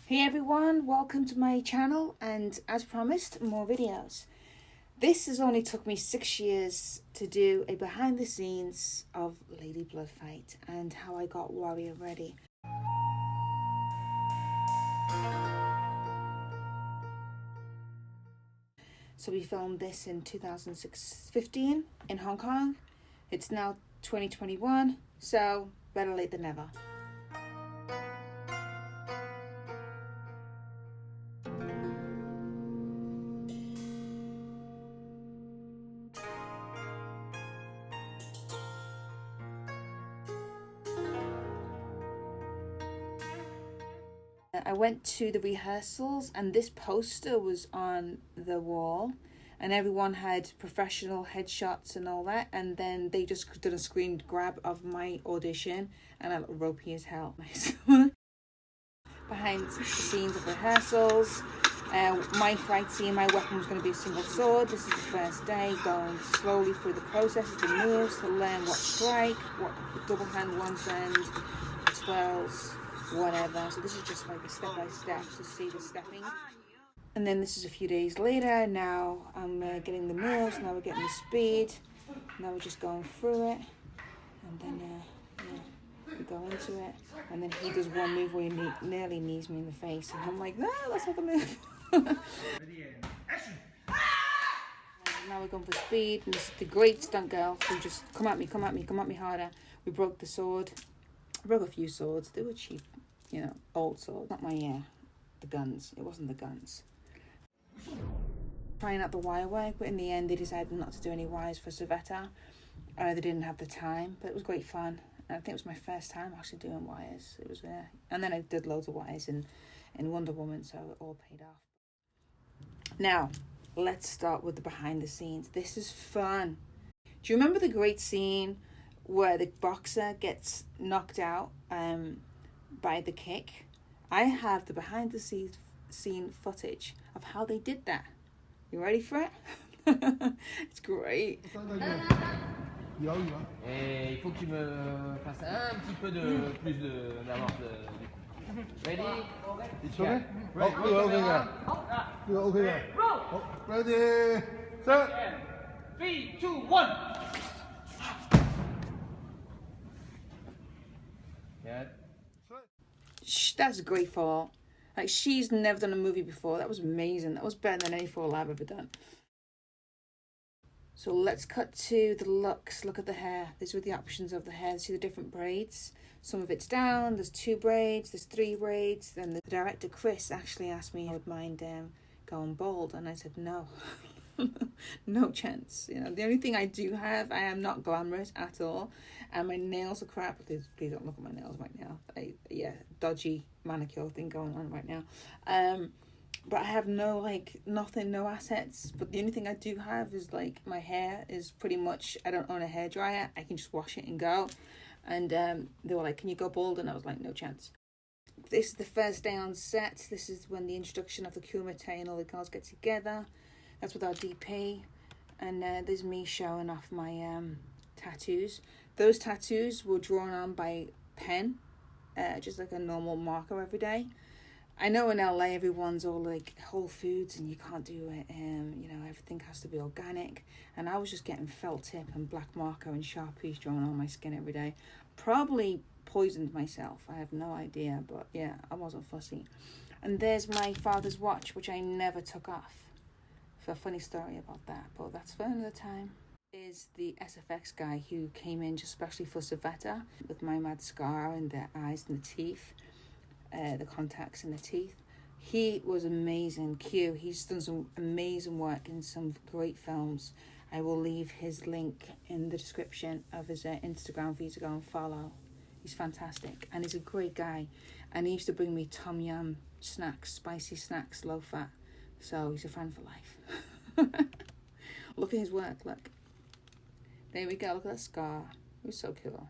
Hey everyone, welcome to my channel, and as promised, more videos. This has only took me 6 years to do a behind the scenes of Lady Bloodfight and how I got Warrior ready. So we filmed this in 2015 in Hong Kong. It's now 2021, so better late than never. I went to the rehearsals and this poster was on the wall and everyone had professional headshots and all that, and then they just did a screen grab of my audition and I looked ropey as hell. Behind the scenes of rehearsals, my fight scene, my weapon was going to be a single sword. This is the first day, going slowly through the processes, the moves, to learn what strike, what double hand once end, twirls, whatever. So this is just like a step-by-step to see the stepping. And then this is a few days later. Now I'm getting the moves, now we're getting the speed, now we're just going through it, and then we go into it, and then he does one move where he nearly knees me in the face, and I'm like, no, that's not the move. Now we're going for speed, and this is the great stunt girl who just come at me harder. We broke the sword. I broke a few swords. They were cheap, old swords. Not my, the guns. It wasn't the guns. Trying out the wire work, but in the end they decided not to do any wires for Svietta. They didn't have the time, but it was great fun. I think it was my first time actually doing wires. It was, and then I did loads of wires in Wonder Woman, so it all paid off. Now, let's start with the behind the scenes. This is fun. Do you remember the great scene where the boxer gets knocked out by the kick? I have the behind the scene footage of how they did that. You ready for it? It's great. Et il faut que tu me fasses un petit peu de plus d'avoir de... Ready? Okay. Right. Okay. Ready. Set. 3, 2, 1. Yeah. That's a great fall. Like, she's never done a movie before. That was amazing. That was better than any fall I've ever done. So let's cut to the looks. Look at the hair. These were the options of the hair. See the different braids. Some of it's down. There's 2 braids. There's 3 braids. Then the director, Chris, actually asked me if I would mind going bald. And I said no. No chance. The only thing I do have, I am not glamorous at all. And my nails are crap. Please don't look at my nails right now. Dodgy manicure thing going on right now. But I have nothing, no assets. But the only thing I do have is my hair is pretty much, I don't own a hairdryer. I can just wash it and go. And they were like, can you go bald? And I was like, no chance. This is the first day on set. This is when the introduction of the Kumite and all the girls get together. That's with our DP. And there's me showing off my tattoos. Those tattoos were drawn on by pen, just like a normal marker every day. I know in LA everyone's all like Whole Foods and you can't do it, everything has to be organic. And I was just getting felt tip and black marker and Sharpies drawn on my skin every day. Probably poisoned myself, I have no idea, but yeah, I wasn't fussy. And there's my father's watch, which I never took off. So a funny story about that, but that's for another time. Is the SFX guy who came in just especially for Svietta with my mad scar and the eyes and the teeth. The contacts in the teeth. He was amazing. Q, he's done some amazing work in some great films. I will leave his link in the description of his Instagram for you to go and follow. He's fantastic and he's a great guy, and he used to bring me tom yum snacks, spicy snacks, low fat, so he's a friend for life. Look at his work. Look, there we go. Look at that scar. It was so cool.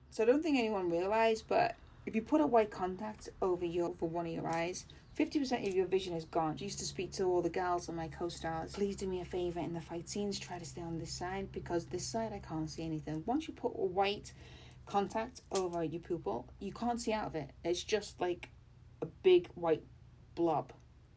So I don't think anyone realized, but if you put a white contact over one of your eyes, 50% of your vision is gone. I used to speak to all the gals and my co-stars. Please do me a favour in the fight scenes, try to stay on this side, because this side I can't see anything. Once you put a white contact over your pupil, you can't see out of it. It's just like a big white blob,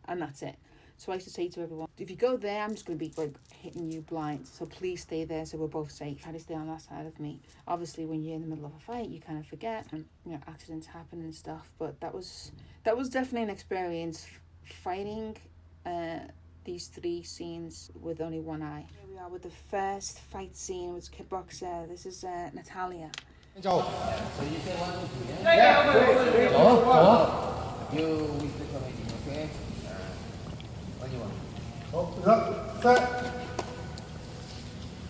and that's it. So I used to say to everyone, if you go there, I'm just going to be like hitting you blind. So please stay there so we're both safe. Try to stay on that side of me. Obviously, when you're in the middle of a fight, you kind of forget, and accidents happen and stuff. But that was definitely an experience fighting these 3 scenes with only one eye. Here we are with the first fight scene with kickboxer. This is Natalia. So you say 1, 2, 3, yeah? You with the comedy, okay? What do you want? Set.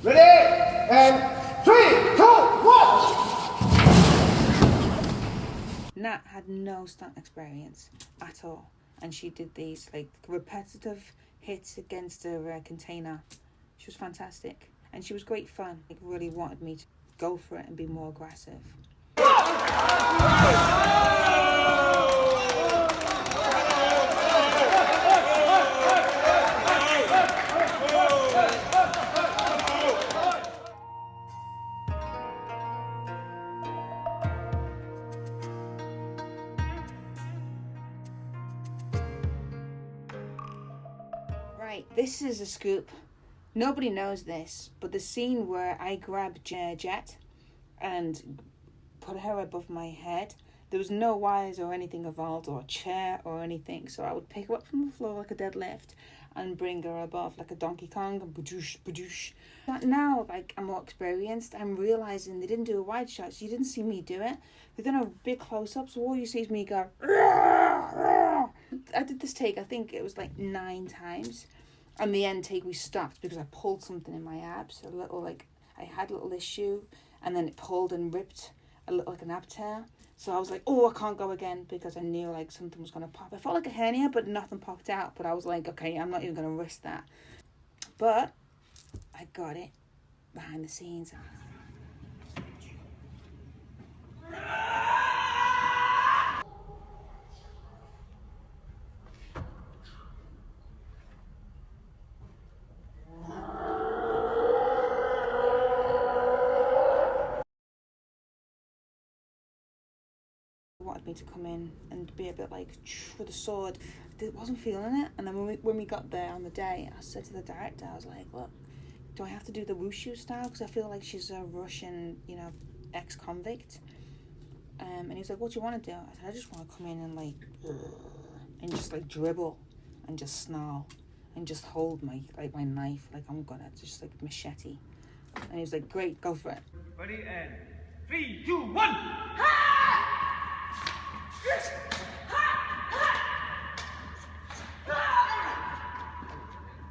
Ready? And 3, 2, 1! Nat had no stunt experience at all, and she did these like repetitive hits against a container. She was fantastic, and she was great fun. Like, really wanted me to go for it and be more aggressive. Right, this is a scoop. Nobody knows this, but the scene where I grabbed Jet and put her above my head, there was no wires or anything involved, or a chair or anything. So I would pick her up from the floor like a deadlift and bring her above like a Donkey Kong and badoosh, badoosh. Now, like, I'm more experienced, I'm realizing they didn't do a wide shot, so you didn't see me do it. They done a big close-up, so all you see is me go, I did this take, I think it was like 9 times. And the end take, we stopped because I pulled something in my abs, I had a little issue, and then it pulled and ripped a little like an ab tear. So I was like, oh, I can't go again, because I knew like something was going to pop. I felt like a hernia, but nothing popped out. But I was like, okay, I'm not even going to risk that. But I got it behind the scenes. Wanted me to come in and be a bit like with a sword. I wasn't feeling it, and then when we got there on the day, I said to the director, I was like, look, do I have to do the wushu style, because I feel like she's a Russian, ex-convict, and he was like, what do you want to do? I said, I just want to come in and like and just like dribble and just snarl and just hold my knife like I'm gonna just like machete. And he was like, great, go for it. Ready, and 3, 2, 1!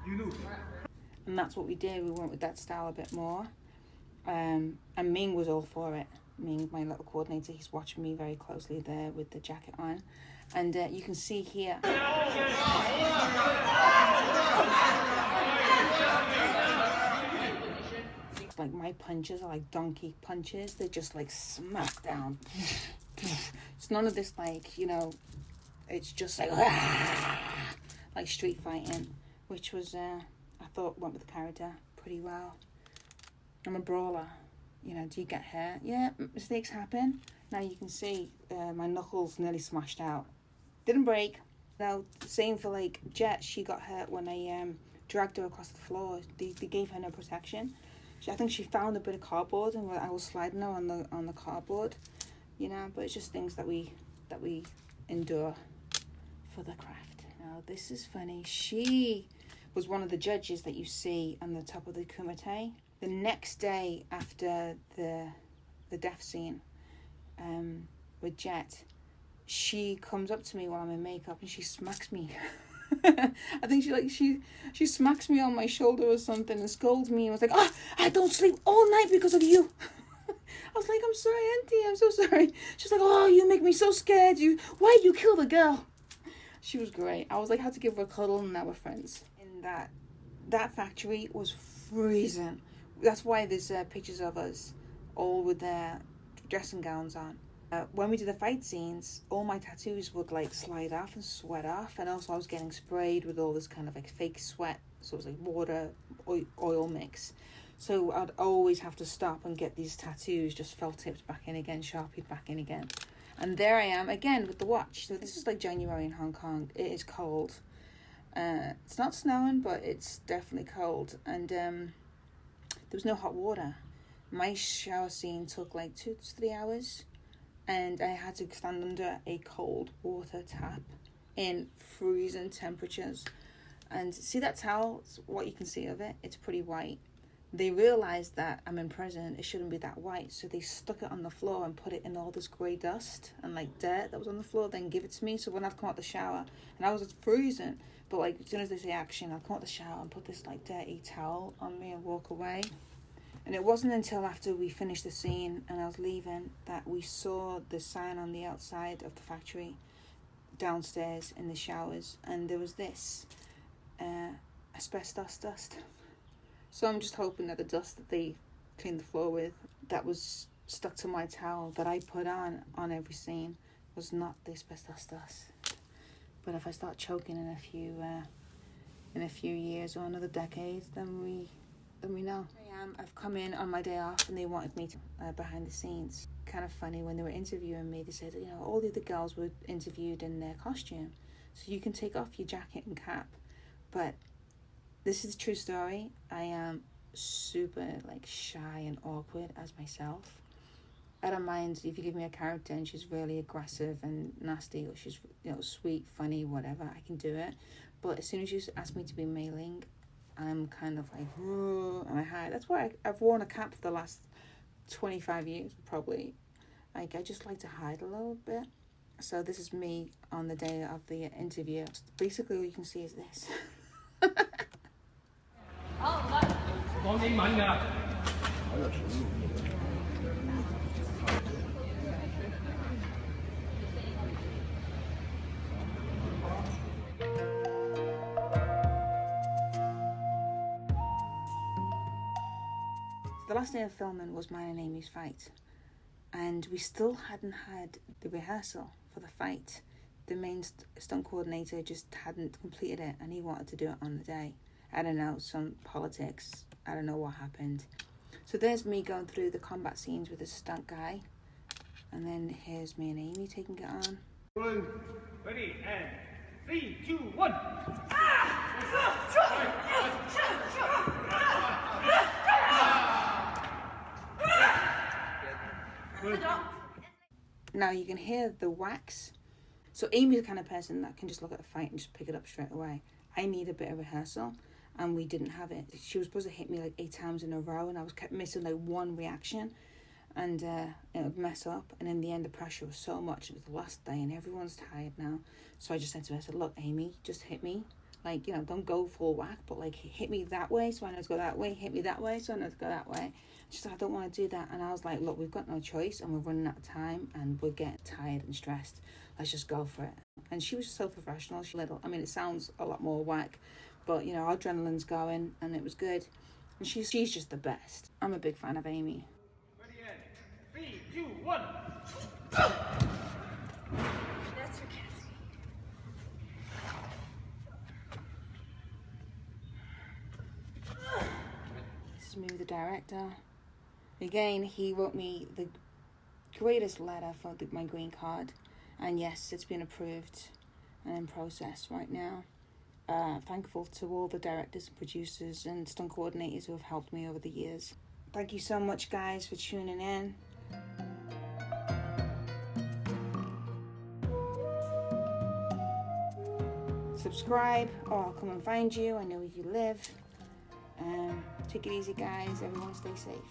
You knew. And that's what we did. We went with that style a bit more. And Ming was all for it. Ming, my little coordinator, he's watching me very closely there with the jacket on. And you can see here. Like, my punches are like donkey punches. They're just like smack down. It's none of this like, it's just like street fighting, which was, I thought went with the character pretty well. I'm a brawler. Do you get hurt? Yeah, mistakes happen. Now you can see my knuckles nearly smashed out. Didn't break. Now, same for like Jet. She got hurt when I dragged her across the floor. They gave her no protection. I think she found a bit of cardboard, and I was sliding her on the cardboard. But it's just things that we endure for the craft. Now, this is funny. She was one of the judges that you see on the top of the kumite. The next day after the death scene with Jet, she comes up to me while I'm in makeup and she smacks me. I think she smacks me on my shoulder or something and scolds me and was like, I don't sleep all night because of you. I was like, I'm sorry, Auntie, I'm so sorry. She's like, oh, you make me so scared. Why'd you kill the girl? She was great. I was like, I had to give her a cuddle, and now we're friends. And that factory was freezing. That's why there's pictures of us all with their dressing gowns on. When we did the fight scenes, all my tattoos would like slide off and sweat off, and also I was getting sprayed with all this kind of like fake sweat, so it was like water, oil mix. So I'd always have to stop and get these tattoos just felt tipped back in again, sharpied back in again. And there I am again with the watch. So this is like January in Hong Kong. It is cold. It's not snowing, but it's definitely cold. And there was no hot water. My shower scene took like 2 to 3 hours. And I had to stand under a cold water tap in freezing temperatures. And see that towel? What you can see of it, it's pretty white. They realised that I'm in prison, it shouldn't be that white, so they stuck it on the floor and put it in all this grey dust and like dirt that was on the floor, then give it to me. So when I'd come out the shower, and I was just freezing, but like as soon as they say action, I'd come out the shower and put this like dirty towel on me and walk away. And it wasn't until after we finished the scene and I was leaving that we saw the sign on the outside of the factory downstairs in the showers, and there was this asbestos dust. So I'm just hoping that the dust that they cleaned the floor with, that was stuck to my towel that I put on every scene, was not the asbestos dust. But if I start choking in a few years or another decade, then we know. I've come in on my day off and they wanted me to behind the scenes. Kind of funny, when they were interviewing me, they said, you know, all the other girls were interviewed in their costume, so you can take off your jacket and cap. But this is a true story. I am super like shy and awkward as myself. I don't mind if you give me a character and she's really aggressive and nasty, or she's, you know, sweet, funny, whatever, I can do it. But as soon as you ask me to be mailing, I'm kind of like, and I hide. That's why I've worn a cap for the last 25 years, probably. Like, I just like to hide a little bit. So this is me on the day of the interview. Basically, all you can see is this. 講英文㗎。The last day of filming was mine and Amy's fight, and we still hadn't had the rehearsal for the fight. The main stunt coordinator just hadn't completed it, and he wanted to do it on the day. I don't know, some politics, I don't know what happened. So there's me going through the combat scenes with this stunt guy, and then here's me and Amy taking it on. Ready, and 3, 2, 1. Now you can hear the wax. So Amy's the kind of person that can just look at a fight and just pick it up straight away. I need a bit of rehearsal, and we didn't have it. She was supposed to hit me like 8 times in a row, and I kept missing like one reaction, and it would mess up. And in the end, the pressure was so much. It was the last day, and everyone's tired now. So I just said to her, I said, look, Amy, just hit me. Like, you know, don't go full whack, but like hit me that way so I know to go that way. Hit me that way so I know to go that way. She said, I don't want to do that. And I was like, look, we've got no choice, and we're running out of time, and we're getting tired and stressed. Let's just go for it. And she was so professional. I mean, it sounds a lot more whack, but you know, our adrenaline's going, and it was good. And she's just the best. I'm a big fan of Amy. Ready, and 3, 2, 1. That's her, Cassie. This is me with the director. Again, he wrote me the greatest letter for my green card. And yes, it's been approved and in process right now. Thankful to all the directors and producers and stunt coordinators who have helped me over the years. Thank you so much, guys, for tuning in. Subscribe, or I'll come and find you. I know where you live. Take it easy, guys. Everyone stay safe.